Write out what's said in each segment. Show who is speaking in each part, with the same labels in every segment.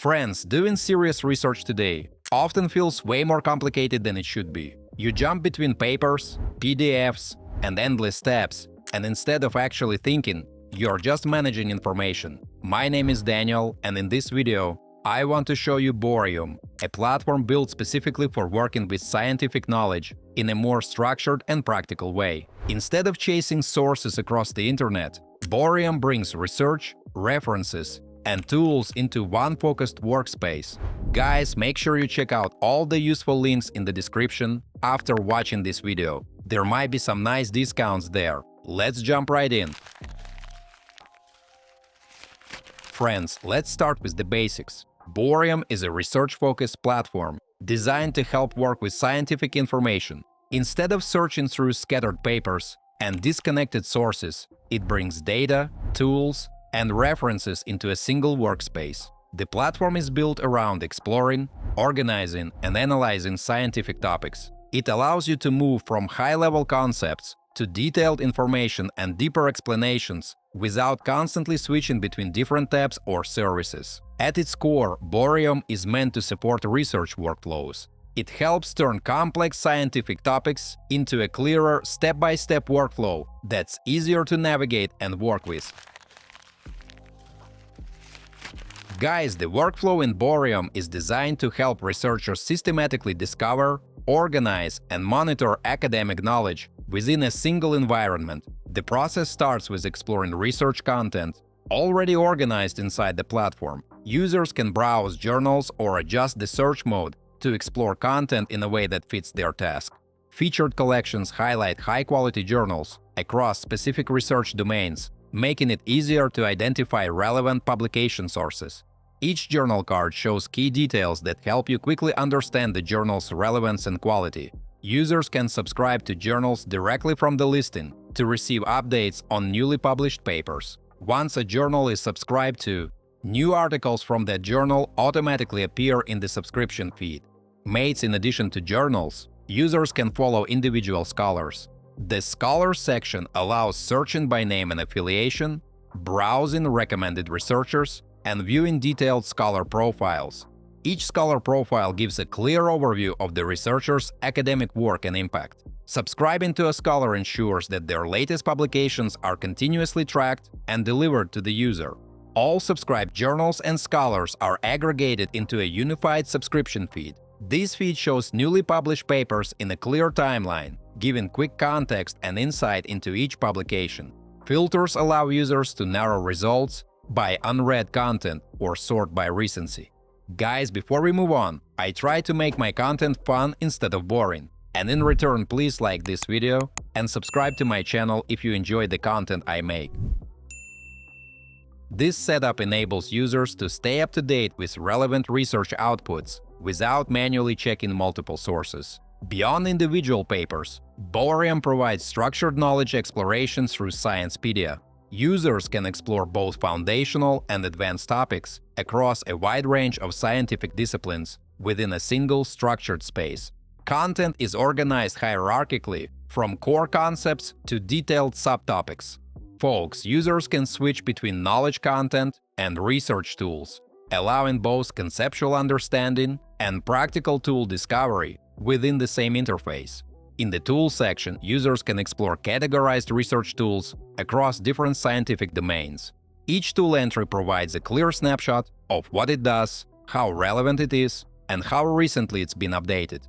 Speaker 1: Friends, doing serious research today often feels way more complicated than it should be. You jump between papers, PDFs, and endless tabs, and instead of actually thinking, you're just managing information. My name is Daniel, and in this video, I want to show you Bohrium, a platform built specifically for working with scientific knowledge in a more structured and practical way. Instead of chasing sources across the internet, Bohrium brings research, references, and tools into one focused workspace. Guys, make sure you check out all the useful links in the description after watching this video. There might be some nice discounts there. Let's jump right in. Friends, let's start with the basics. Bohrium is a research-focused platform designed to help work with scientific information. Instead of searching through scattered papers and disconnected sources, it brings data, tools, and references into a single workspace. The platform is built around exploring, organizing, and analyzing scientific topics. It allows you to move from high-level concepts to detailed information and deeper explanations without constantly switching between different tabs or services. At its core, Bohrium is meant to support research workflows. It helps turn complex scientific topics into a clearer, step-by-step workflow that's easier to navigate and work with. Guys, the workflow in Bohrium is designed to help researchers systematically discover, organize, and monitor academic knowledge within a single environment. The process starts with exploring research content already organized inside the platform. Users can browse journals or adjust the search mode to explore content in a way that fits their task. Featured collections highlight high-quality journals across specific research domains, making it easier to identify relevant publication sources. Each journal card shows key details that help you quickly understand the journal's relevance and quality. Users can subscribe to journals directly from the listing to receive updates on newly published papers. Once a journal is subscribed to, new articles from that journal automatically appear in the subscription feed. Mates, in addition to journals, users can follow individual scholars. The Scholars section allows searching by name and affiliation, browsing recommended researchers, and viewing detailed scholar profiles. Each scholar profile gives a clear overview of the researcher's academic work and impact. Subscribing to a scholar ensures that their latest publications are continuously tracked and delivered to the user. All subscribed journals and scholars are aggregated into a unified subscription feed. This feed shows newly published papers in a clear timeline, giving quick context and insight into each publication. Filters allow users to narrow results by unread content or sort by recency. Guys, before we move on, I try to make my content fun instead of boring. And in return, please like this video and subscribe to my channel if you enjoy the content I make. This setup enables users to stay up to date with relevant research outputs without manually checking multiple sources. Beyond individual papers, Bohrium provides structured knowledge exploration through Sciencepedia. Users can explore both foundational and advanced topics across a wide range of scientific disciplines within a single structured space. Content is organized hierarchically from core concepts to detailed subtopics. Folks, users can switch between knowledge content and research tools, allowing both conceptual understanding and practical tool discovery within the same interface. In the Tools section, users can explore categorized research tools across different scientific domains. Each tool entry provides a clear snapshot of what it does, how relevant it is, and how recently it's been updated.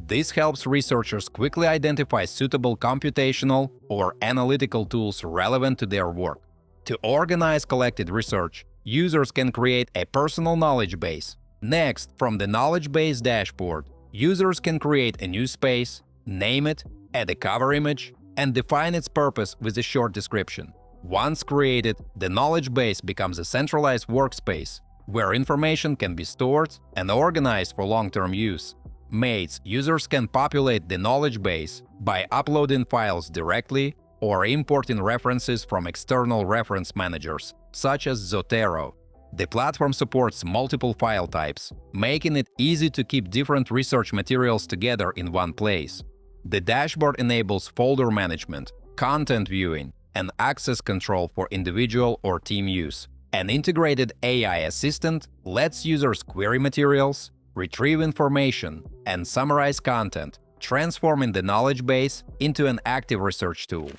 Speaker 1: This helps researchers quickly identify suitable computational or analytical tools relevant to their work. To organize collected research, users can create a personal knowledge base. Next, from the knowledge base dashboard, users can create a new space, name it, add a cover image, and define its purpose with a short description. Once created, the knowledge base becomes a centralized workspace where information can be stored and organized for long-term use. Mates, users can populate the knowledge base by uploading files directly or importing references from external reference managers, such as Zotero. The platform supports multiple file types, making it easy to keep different research materials together in one place. The dashboard enables folder management, content viewing, and access control for individual or team use. An integrated AI assistant lets users query materials, retrieve information, and summarize content, transforming the knowledge base into an active research tool.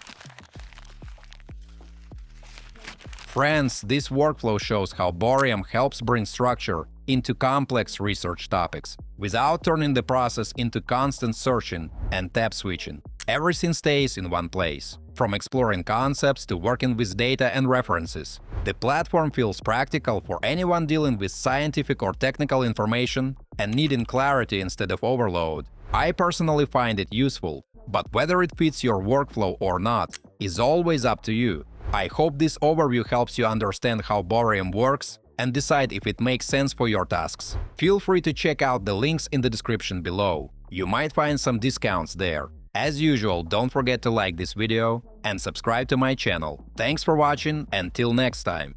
Speaker 1: Friends, this workflow shows how Bohrium helps bring structure into complex research topics, without turning the process into constant searching and tab switching. Everything stays in one place. From exploring concepts to working with data and references, the platform feels practical for anyone dealing with scientific or technical information and needing clarity instead of overload. I personally find it useful, but whether it fits your workflow or not is always up to you. I hope this overview helps you understand how Bohrium works and decide if it makes sense for your tasks. Feel free to check out the links in the description below. You might find some discounts there. As usual, don't forget to like this video and subscribe to my channel. Thanks for watching, and till next time!